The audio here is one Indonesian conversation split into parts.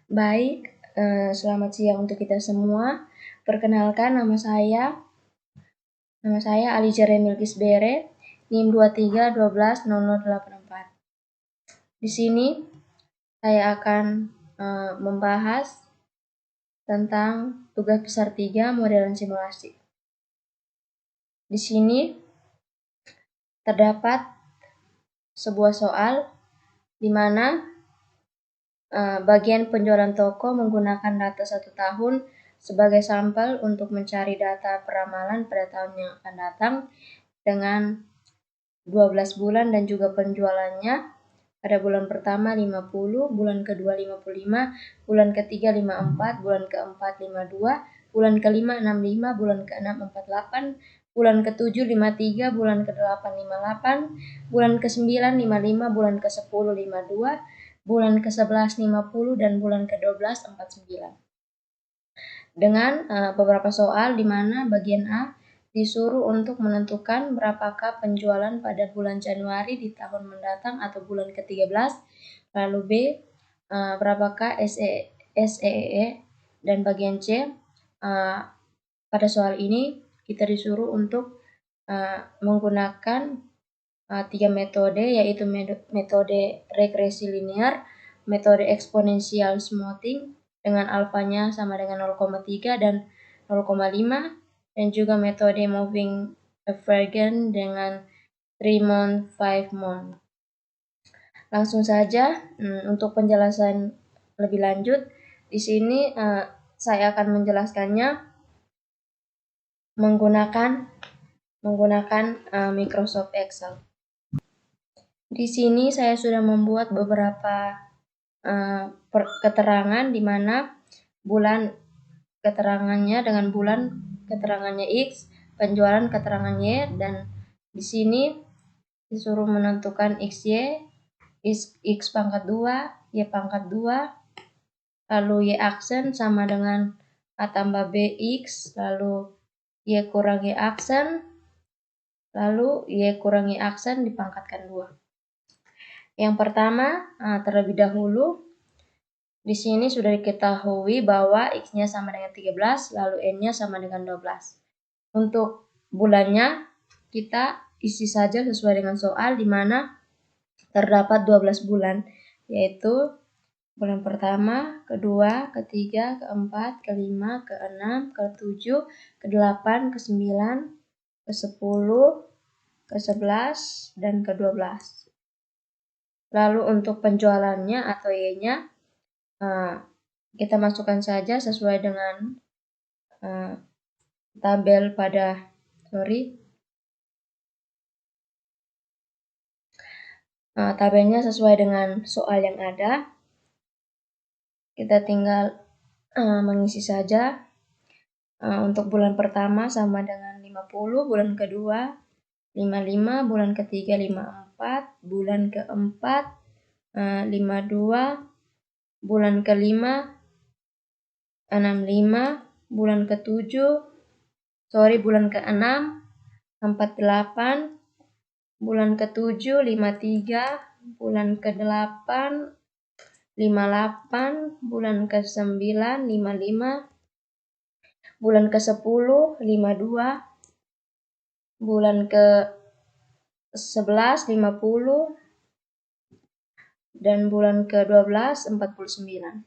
Baik, selamat siang untuk kita semua. Perkenalkan, nama saya Ali Jeremil Gisbere, NIM 23120084. Di sini saya akan membahas tentang tugas besar 3 modelan simulasi. Di sini terdapat sebuah soal di mana bagian penjualan toko menggunakan data 1 tahun sebagai sampel untuk mencari data peramalan pada tahun yang akan datang dengan 12 bulan dan juga penjualannya pada bulan pertama 50, bulan kedua 55, bulan ketiga 54, bulan keempat 52, bulan kelima 65, bulan keenam 48, bulan ketujuh 53, bulan ke-8 58, bulan ke-9 55, bulan ke-10 52, bulan ke-11 50, dan bulan ke-12 49. Dengan beberapa soal di mana bagian A disuruh untuk menentukan berapakah penjualan pada bulan Januari di tahun mendatang atau bulan ke-13, lalu B berapakah SEE, dan bagian C pada soal ini kita disuruh untuk menggunakan 3 metode, yaitu metode regresi linear, metode eksponensial smoothing dengan alfanya sama dengan 0,3 dan 0,5, dan juga metode moving averagent dengan 3 month, 5 month. Langsung saja untuk penjelasan lebih lanjut, di sini saya akan menjelaskannya menggunakan Microsoft Excel. Di sini saya sudah membuat beberapa keterangan di mana bulan keterangannya dengan bulan keterangannya X, penjualan keterangan Y, dan di sini disuruh menentukan XY, X pangkat 2, Y pangkat 2, lalu Y aksen sama dengan A tambah BX, lalu Y kurang Y aksen, lalu Y kurang Y aksen dipangkatkan 2. Yang pertama, terlebih dahulu, di sini sudah diketahui bahwa X-nya sama dengan 13, lalu N-nya sama dengan 12. Untuk bulannya, kita isi saja sesuai dengan soal di mana terdapat 12 bulan, yaitu bulan pertama, kedua, ketiga, keempat, kelima, keenam, ketujuh, ke-8, ke-9, ke-10, ke-11, dan ke-12. Lalu untuk penjualannya atau Y-nya, kita masukkan saja sesuai dengan tabel tabelnya sesuai dengan soal yang ada. Kita tinggal mengisi saja. Untuk bulan pertama sama dengan 50, bulan kedua 55, bulan ketiga 54, bulan keempat 52, bulan kelima 65, bulan ke-6 48, bulan ke-7 53, bulan ke-8 58, bulan ke-9 55, bulan ke-10 52, bulan ke-11 50, dan bulan ke-12 49.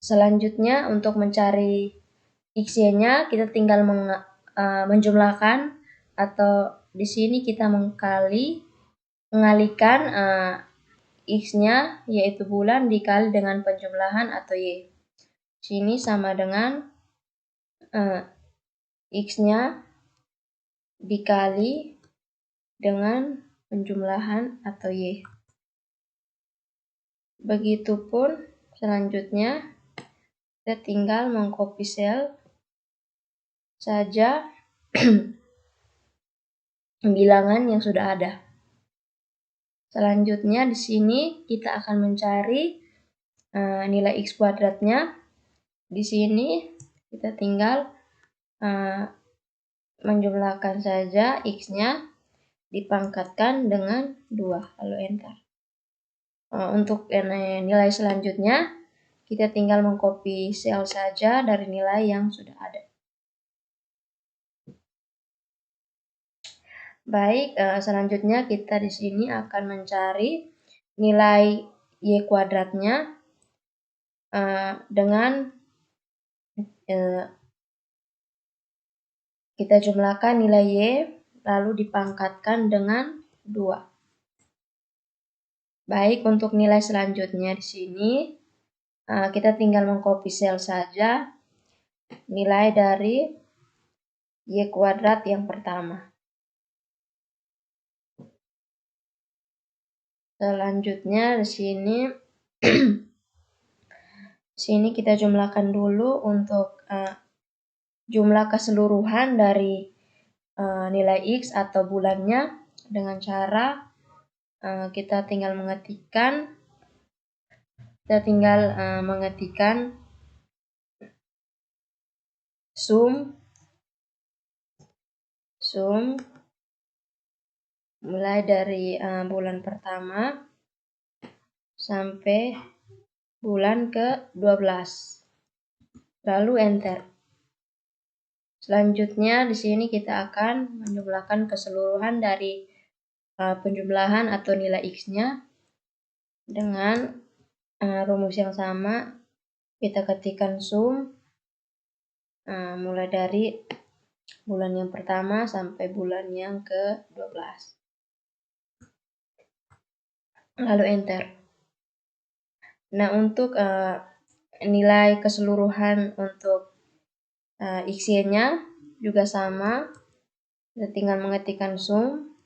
Selanjutnya untuk mencari XY-nya kita tinggal menjumlahkan, atau di sini kita mengalikan X-nya yaitu bulan dikali dengan penjumlahan atau Y. Sini sama dengan X-nya dikali dengan penjumlahan atau Y. Begitupun selanjutnya kita tinggal mengcopy sel saja bilangan yang sudah ada. Selanjutnya di sini kita akan mencari nilai X kuadratnya. Di sini kita tinggal menjumlahkan saja X-nya dipangkatkan dengan 2, lalu enter. Untuk nilai selanjutnya, kita tinggal mengcopy sel saja dari nilai yang sudah ada. Baik, selanjutnya kita di sini akan mencari nilai Y kuadratnya dengan kita jumlahkan nilai Y lalu dipangkatkan dengan 2. Baik, untuk nilai selanjutnya di sini kita tinggal mengcopy sel saja nilai dari Y kuadrat yang pertama. Selanjutnya di sini kita jumlahkan dulu untuk jumlah keseluruhan dari nilai X atau bulannya dengan cara kita tinggal mengetikkan sum mulai dari bulan pertama sampai bulan ke-12. Lalu enter. Selanjutnya di sini kita akan menjumlahkan keseluruhan dari penjumlahan atau nilai X-nya dengan rumus yang sama. Kita ketikkan sum mulai dari bulan yang pertama sampai bulan yang ke-12. Lalu enter. Nah, untuk nilai keseluruhan untuk X-nya juga sama. Kita tinggal mengetikkan sum,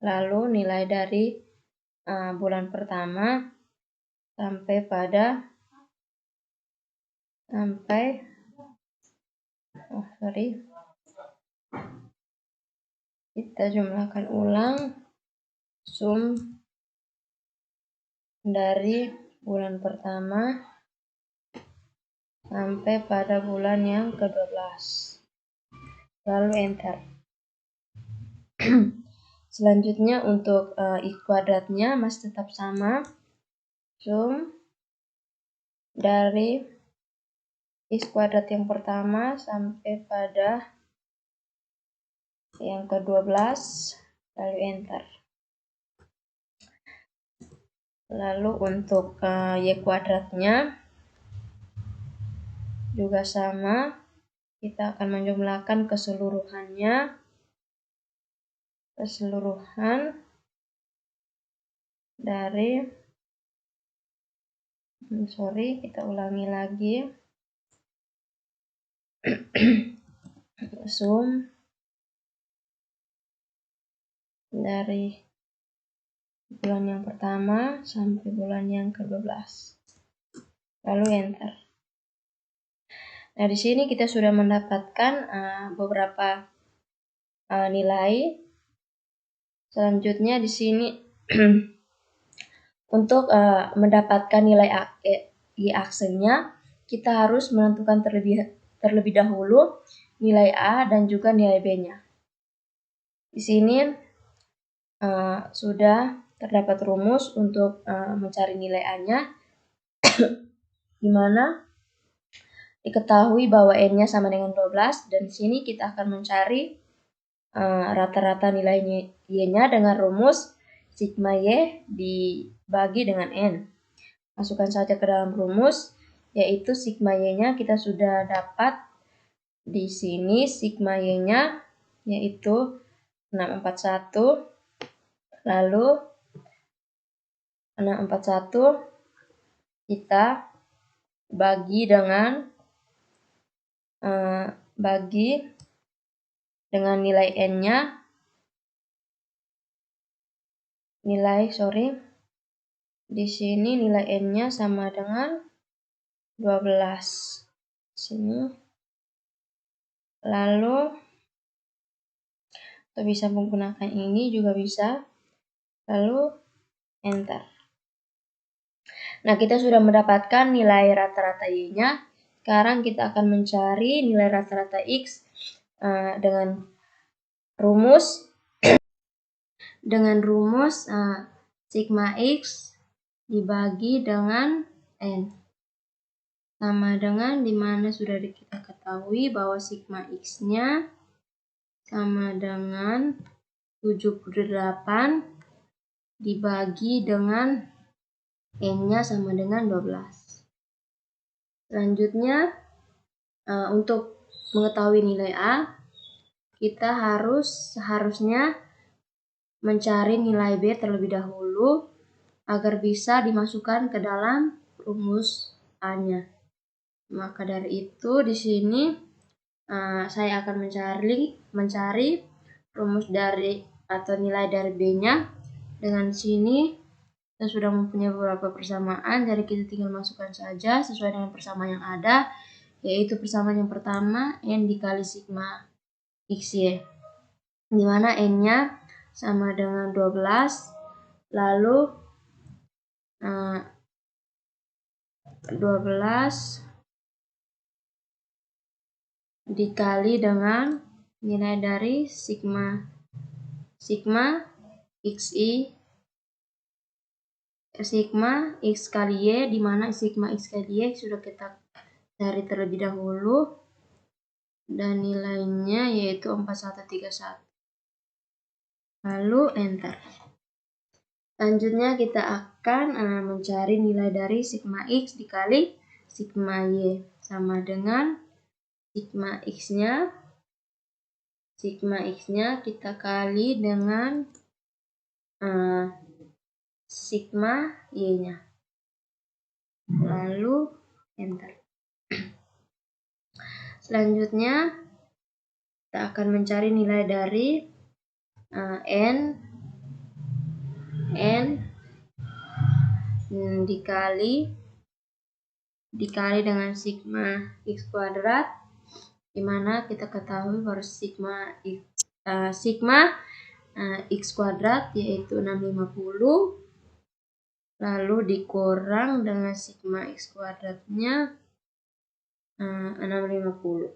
lalu nilai dari bulan pertama kita jumlahkan ulang sum dari bulan pertama sampai pada bulan yang ke-12. Lalu enter. Selanjutnya untuk X kuadratnya masih tetap sama. Sum dari X kuadrat yang pertama sampai pada yang ke-12, lalu enter. Lalu untuk Y kuadratnya juga sama, kita akan menjumlahkan keseluruhan dari kita ulangi lagi. Sum dari bulan yang pertama sampai bulan yang ke-12. Lalu enter. Nah, di sini kita sudah mendapatkan beberapa nilai. Selanjutnya di sini untuk mendapatkan nilai Y aksennya, kita harus menentukan terlebih dahulu nilai A dan juga nilai B-nya. Di sini sudah terdapat rumus untuk mencari nilai A-nya, di mana diketahui bahwa N-nya sama dengan 12, dan di sini kita akan mencari rata-rata nilai Y-nya dengan rumus sigma Y dibagi dengan N. Masukkan saja ke dalam rumus, yaitu sigma Y-nya kita sudah dapat di sini. Sigma Y-nya yaitu 641, lalu 641 kita bagi dengan nilai N-nya, di sini nilai N-nya sama dengan 12. Sini. Lalu kita bisa menggunakan ini juga bisa. Lalu enter. Nah, kita sudah mendapatkan nilai rata-rata Y-nya. Sekarang kita akan mencari nilai rata-rata X dengan rumus dengan rumus sigma X dibagi dengan N sama dengan, dimana sudah kita ketahui bahwa sigma X-nya sama dengan 78 dibagi dengan N-nya sama dengan 12. Selanjutnya, untuk mengetahui nilai A, kita seharusnya mencari nilai B terlebih dahulu agar bisa dimasukkan ke dalam rumus A-nya. Maka dari itu di sini saya akan mencari rumus dari atau nilai dari B-nya. Dengan sini kita sudah mempunyai beberapa persamaan, jadi kita tinggal masukkan saja sesuai dengan persamaan yang ada, yaitu persamaan yang pertama N dikali sigma XY, di mana N-nya sama dengan 12, lalu 12 dikali dengan nilai dari sigma XI sigma X kali Y, di mana sigma X kali Y sudah kita cari terlebih dahulu dan nilainya yaitu 4131. Lalu enter. Selanjutnya kita akan mencari nilai dari sigma X dikali sigma Y, sama dengan sigma X-nya kita kali dengan sigma Y-nya. Lalu enter. Selanjutnya kita akan mencari nilai dari N dikali dengan sigma X kuadrat, dimana kita ketahui bahwa sigma X kuadrat yaitu 650, lalu dikurang dengan sigma X kuadratnya 650,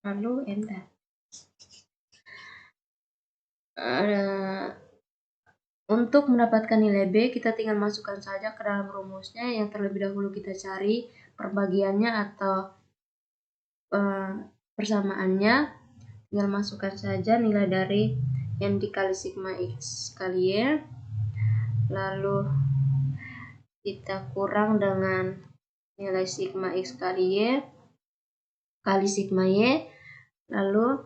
lalu enter. Untuk mendapatkan nilai B, kita tinggal masukkan saja ke dalam rumusnya yang terlebih dahulu kita cari perbagiannya atau persamaannya. Tinggal masukkan saja nilai dari N dikali sigma X kali Y, lalu kita kurang dengan nilai sigma X kali Y kali sigma Y, lalu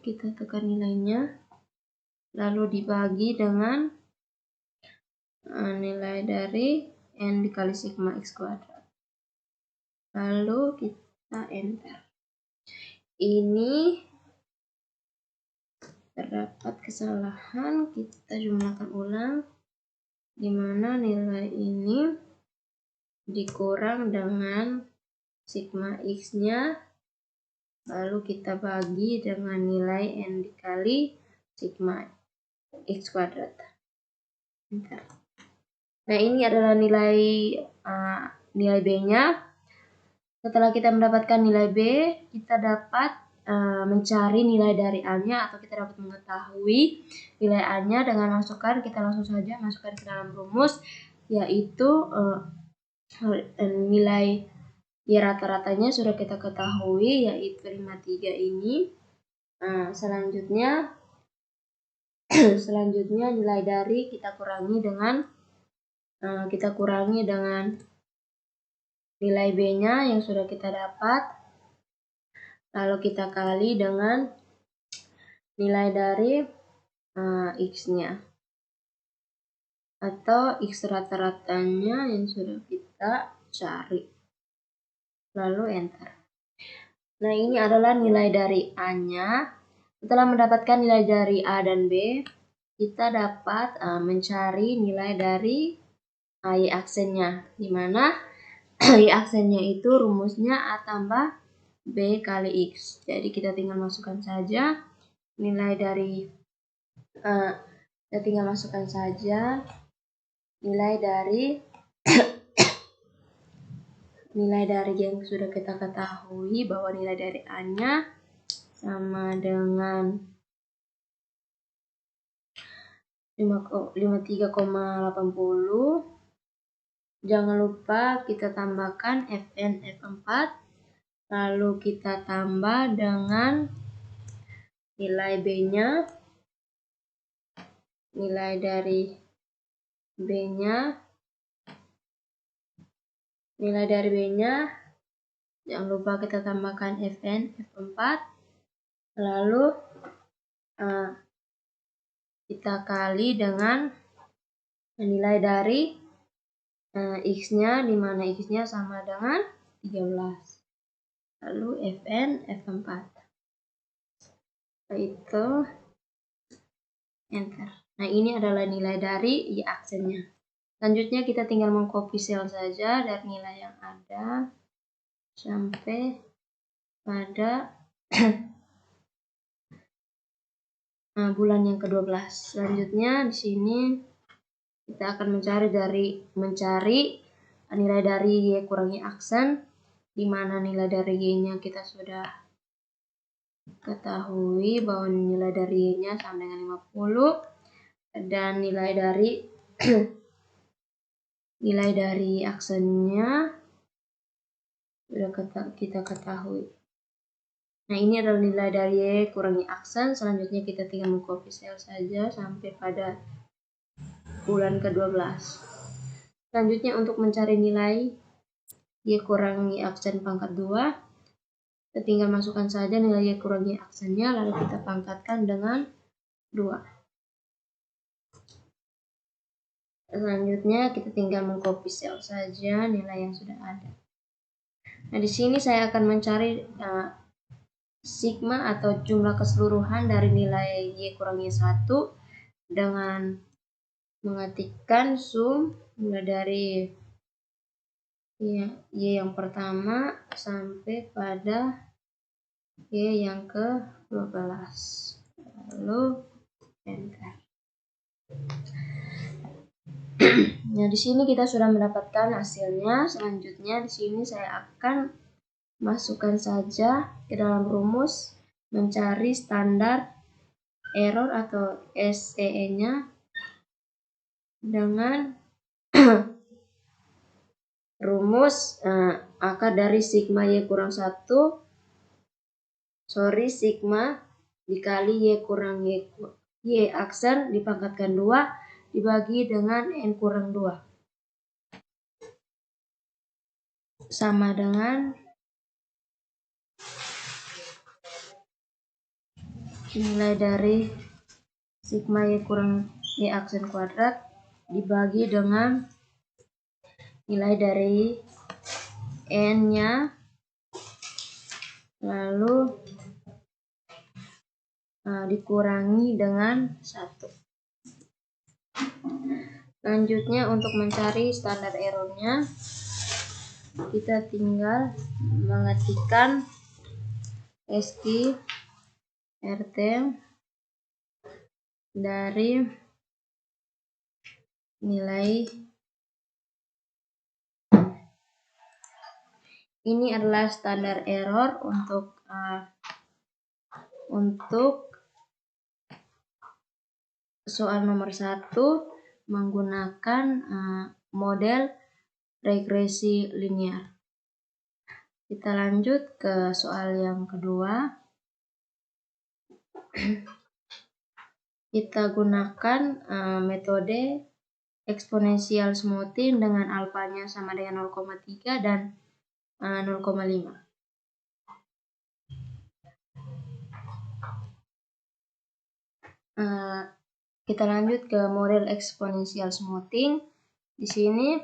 kita tekan nilainya, lalu dibagi dengan nilai dari N dikali sigma X kuadrat, lalu kita enter. Ini terdapat kesalahan, kita jumlahkan ulang, dimana nilai ini dikurang dengan sigma X-nya, lalu kita bagi dengan nilai N dikali sigma X kuadrat. Nah, ini adalah nilai B-nya. Setelah kita mendapatkan nilai B, kita dapat mencari nilai dari A-nya, atau kita dapat mengetahui nilai A-nya dengan kita langsung saja masukkan ke dalam rumus, yaitu nilai Y rata-ratanya sudah kita ketahui, yaitu 53 ini. Selanjutnya nilai dari kita kurangi dengan nilai B-nya yang sudah kita dapat, lalu kita kali dengan nilai dari X-nya atau X rata-ratanya yang sudah kita cari, lalu enter. Nah, ini adalah nilai dari A-nya. Setelah mendapatkan nilai dari A dan B, kita dapat mencari nilai dari Y aksennya, dimana Y aksennya itu rumusnya A tambah B kali X. Jadi kita tinggal masukkan saja nilai dari nilai dari yang sudah kita ketahui bahwa nilai dari A-nya sama dengan 53,80. Jangan lupa kita tambahkan Fn F4, lalu kita tambah dengan nilai B-nya, nilai dari B-nya, jangan lupa kita tambahkan Fn F4, lalu kita kali dengan nilai dari X-nya, di mana X-nya sama dengan 13. Lalu Fn F4. Setelah itu enter. Nah, ini adalah nilai dari Y aksennya. Selanjutnya kita tinggal mengcopy sel saja dari nilai yang ada sampai pada bulan yang ke-12. Selanjutnya di sini kita akan mencari nilai dari Y kurangi aksen, di mana nilai dari Y-nya kita sudah ketahui bahwa nilai dari Y-nya sama dengan 50, dan nilai dari aksennya sudah kita ketahui. Nah, ini adalah nilai dari Y kurangi aksen. Selanjutnya kita tinggal mengcopy sel saja sampai pada bulan ke-12. Selanjutnya untuk mencari nilai Y kurangi aksen pangkat 2, kita tinggal masukkan saja nilai Y kurangi aksennya, lalu kita pangkatkan dengan 2. Selanjutnya kita tinggal mengcopy sel saja nilai yang sudah ada. Nah, di sini saya akan mencari sigma atau jumlah keseluruhan dari nilai Y kurangi 1 dengan mengetikkan sum mulai dari Y yang pertama sampai pada Y yang ke-12. Lalu enter. Nah, di sini kita sudah mendapatkan hasilnya. Selanjutnya di sini saya akan masukkan saja ke dalam rumus mencari standar error atau SEE-nya dengan rumus akar dari sigma Y kurang 1, sigma dikali Y kurang Y aksen dipangkatkan 2 dibagi dengan N kurang 2 sama dengan nilai dari sigma Y kurang Y aksen kuadrat dibagi dengan nilai dari N-nya, lalu dikurangi dengan 1. Selanjutnya untuk mencari standar errornya, kita tinggal mengetikkan ST RT dari nilai. Ini adalah standar error untuk soal nomor 1 menggunakan model regresi linear. Kita lanjut ke soal yang kedua. Kita gunakan metode eksponensial smoothing dengan alfanya sama dengan 0,3 dan 0,5. Kita lanjut ke model eksponensial smoothing. Di sini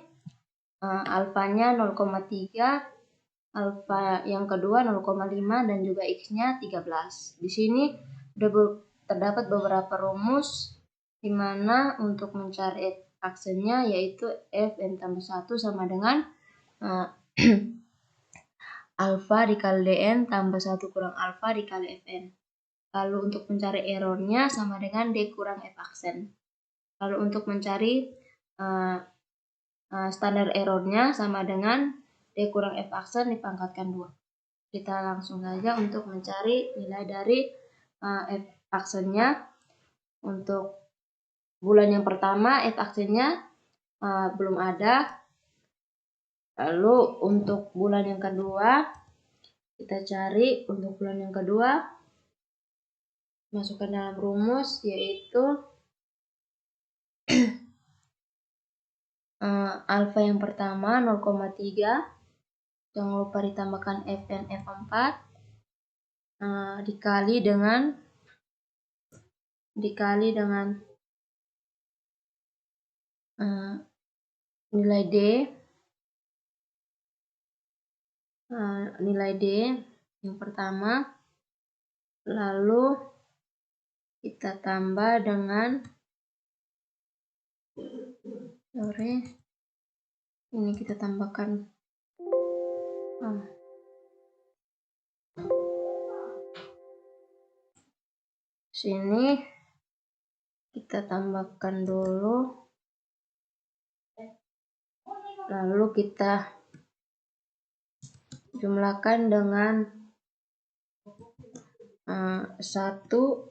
alfanya 0,3, alfa yang kedua 0,5 dan juga X-nya 13. Di sini terdapat beberapa rumus di mana untuk mencari aksennya yaitu Fn tambah 1 sama dengan alfa dikali Dn tambah 1 kurang alfa dikali Fn. Lalu untuk mencari errornya sama dengan D kurang F aksen. Lalu untuk mencari standar errornya sama dengan D D kurang F aksen dipangkatkan 2. Kita langsung saja untuk mencari nilai dari F aksennya. Untuk bulan yang pertama F aksennya belum ada. Lalu untuk bulan yang kedua kita cari. Untuk bulan yang kedua masukkan dalam rumus, yaitu alfa yang pertama 0,3, jangan lupa ditambahkan Fn F4 dikali dengan nilai D yang pertama, lalu kita tambah dengan ini kita tambahkan sini kita tambahkan dulu, lalu kita jumlahkan dengan 1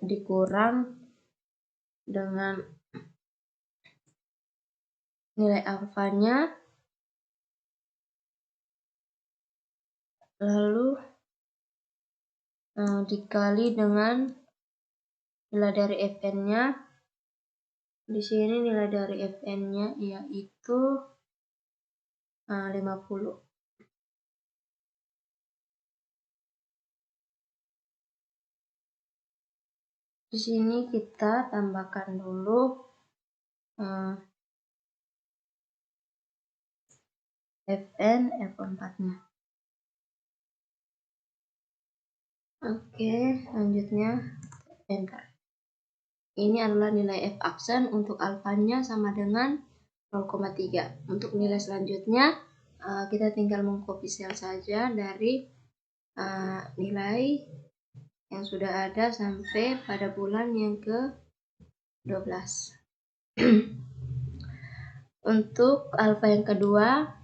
dikurang dengan nilai alfanya, lalu dikali dengan nilai dari Fn-nya. Di sini nilai dari Fn-nya yaitu 50. Di sini kita tambahkan dulu Fn F4-nya. Oke, selanjutnya enter. Ini adalah nilai F aksen. Untuk alfanya sama dengan 0,3. Untuk nilai selanjutnya kita tinggal mengcopy sel saja dari nilai yang sudah ada sampai pada bulan yang ke-12. Untuk alfa yang kedua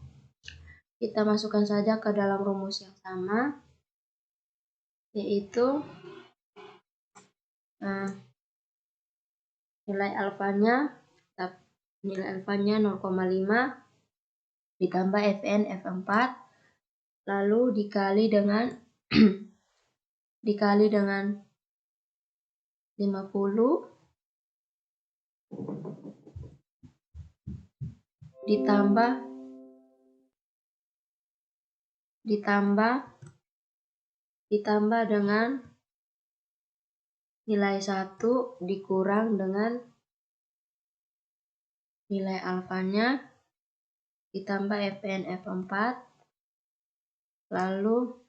kita masukkan saja ke dalam rumus yang sama, yaitu nilai alfanya 0,5 ditambah Fn F4 lalu dikali dengan 50 ditambah dengan nilai 1 dikurang dengan nilai alfanya ditambah Fn F4 lalu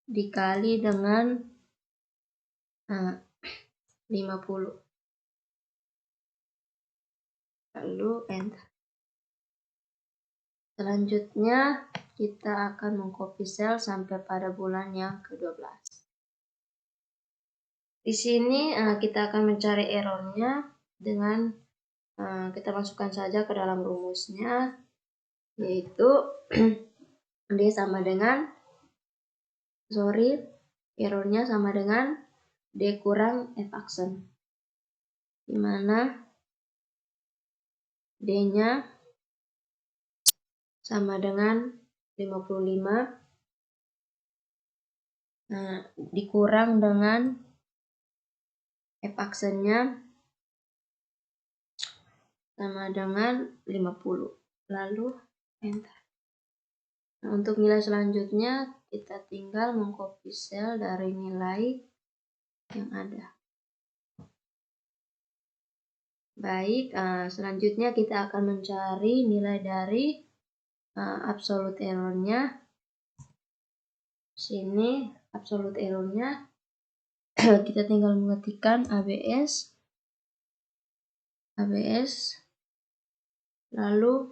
dikali dengan 50, lalu enter. Selanjutnya kita akan mengcopy sel sampai pada bulan yang ke-12. Di sini kita akan mencari errornya dengan kita masukkan saja ke dalam rumusnya, yaitu D sama dengan errornya sama dengan D kurang F aksen, dimana D-nya sama dengan 55 dikurang dengan F aksennya sama dengan 50, lalu enter. Untuk nilai selanjutnya kita tinggal mengcopy sel dari nilai yang ada. Baik, selanjutnya kita akan mencari nilai dari absolute errornya. Sini absolute errornya kita tinggal mengetikkan ABS lalu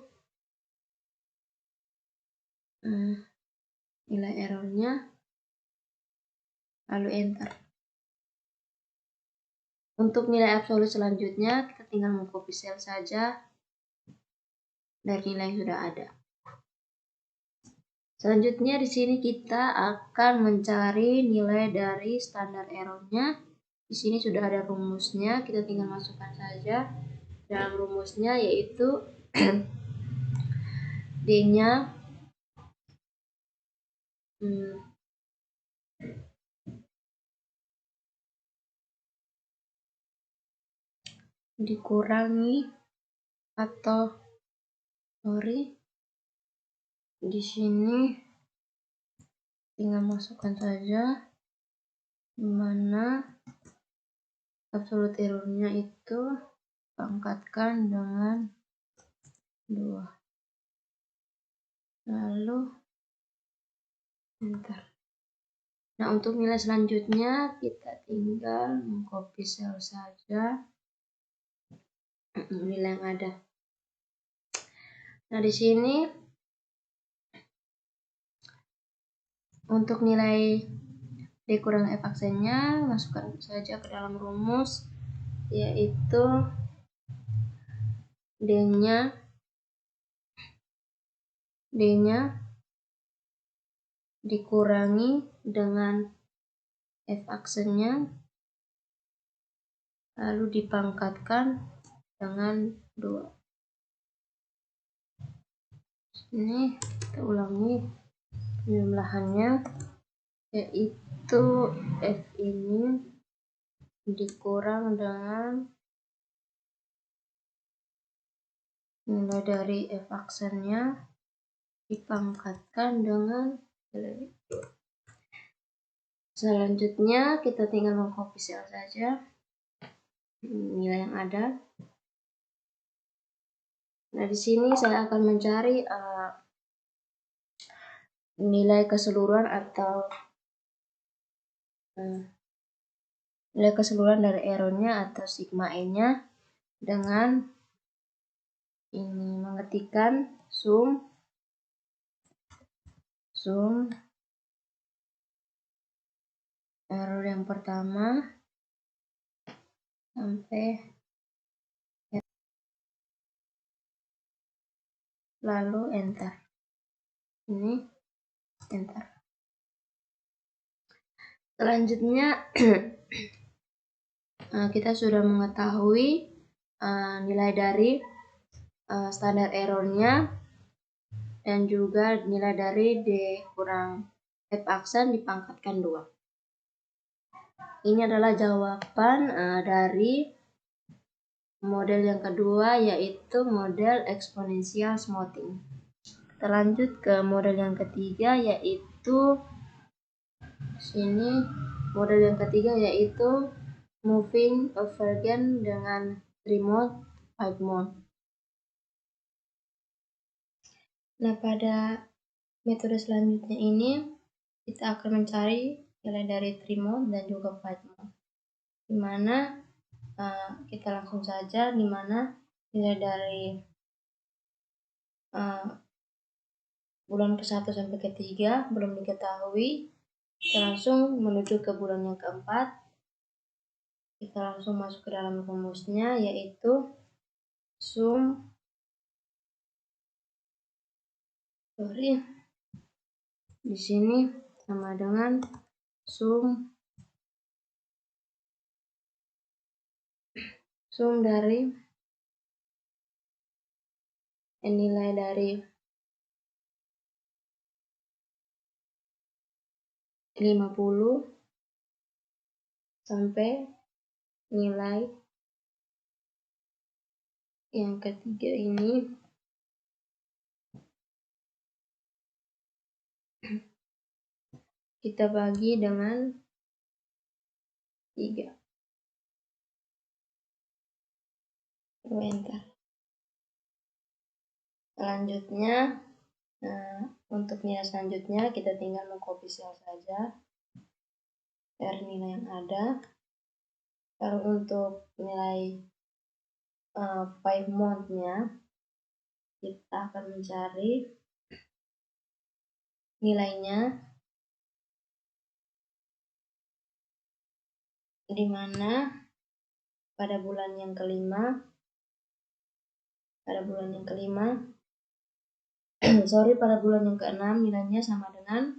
nilai errornya, lalu enter. Untuk nilai absolut selanjutnya kita tinggal mengcopy sel saja dari nilai yang sudah ada. Selanjutnya di sini kita akan mencari nilai dari standar errornya. Di sini sudah ada rumusnya, kita tinggal masukkan saja dalam rumusnya, yaitu D-nya dikurangi atau di sini tinggal masukkan saja dimana absolute errornya itu pangkatkan dengan 2, lalu enter. Nah, untuk nilai selanjutnya kita tinggal mengcopy sel saja nilai yang ada. Nah, di sini untuk nilai D kurang F aksennya masukkan saja ke dalam rumus, yaitu D-nya dikurangi dengan F aksennya lalu dipangkatkan dengan 2. Ini kita ulangi penjumlahannya, yaitu F ini dikurang dengan nilai dari F aksennya dipangkatkan dengan nilai 2. Selanjutnya kita tinggal mengcopy sel saja nilai yang ada. Nah, di sini saya akan mencari nilai keseluruhan atau nilai keseluruhan dari errornya atau sigma E-nya dengan ini mengetikkan sum error yang pertama sampai lalu enter. Ini enter. Selanjutnya kita sudah mengetahui nilai dari standar errornya dan juga nilai dari D kurang F aksen dipangkatkan 2. Ini adalah jawaban dari model yang kedua, yaitu model eksponensial smoothing. Kita lanjut ke model yang ketiga, yaitu sini model yang ketiga yaitu moving overgain dengan 3 mode, 5 mode. Nah, pada metode selanjutnya ini kita akan mencari nilai dari 3 mode dan juga 5 mode, dimana kita langsung saja dimana nilai dari bulan ke-1 sampai ke-3 belum diketahui. Kita langsung menuju ke bulan yang keempat. Kita langsung masuk ke dalam rumusnya, yaitu di sini sama dengan sum dari nilai dari 50 sampai nilai yang ketiga ini kita bagi dengan 3. Enter. Selanjutnya untuk nilai selanjutnya kita tinggal mengcopy sel saja dari nilai yang ada. Lalu untuk nilai 5 mode-nya kita akan mencari nilainya, di mana pada bulan yang kelima sorry, pada bulan yang ke-6 nilainya sama dengan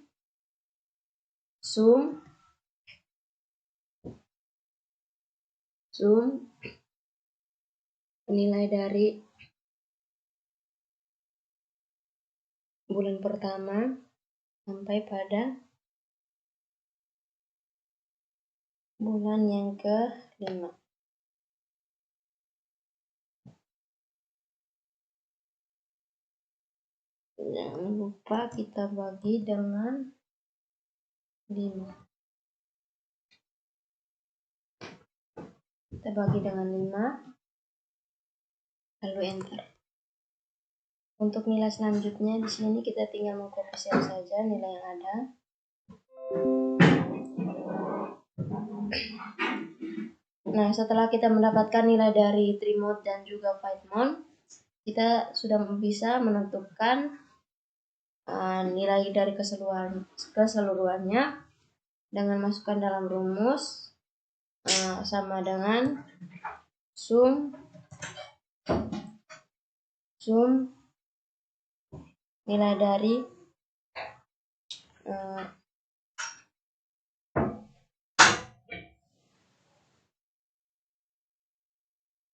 sum nilai dari bulan pertama sampai pada bulan yang ke-5. Jangan lupa kita bagi dengan 5. Kita bagi dengan 5, lalu enter. Untuk nilai selanjutnya di sini kita tinggal mengkopi saja nilai yang ada. Nah, setelah kita mendapatkan nilai dari Trimode dan juga Python, kita sudah bisa menentukan nilai dari keseluruhannya dengan masukkan dalam rumus sama dengan sum nilai dari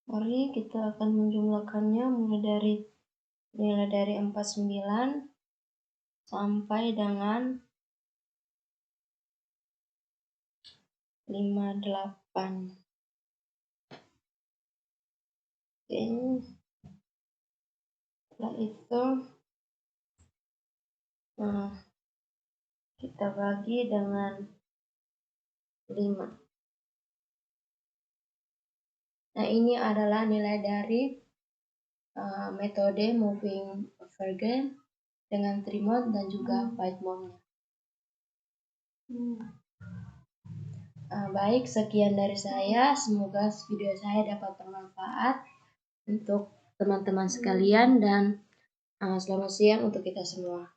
mari kita akan menjumlahkannya mulai dari nilai dari 49 sampai dengan 58. Oke. Setelah itu kita bagi dengan 5. Nah, ini adalah nilai dari metode moving overgame dengan Trimode dan juga Python. Baik, sekian dari saya. Semoga video saya dapat bermanfaat untuk teman-teman sekalian dan selamat siang untuk kita semua.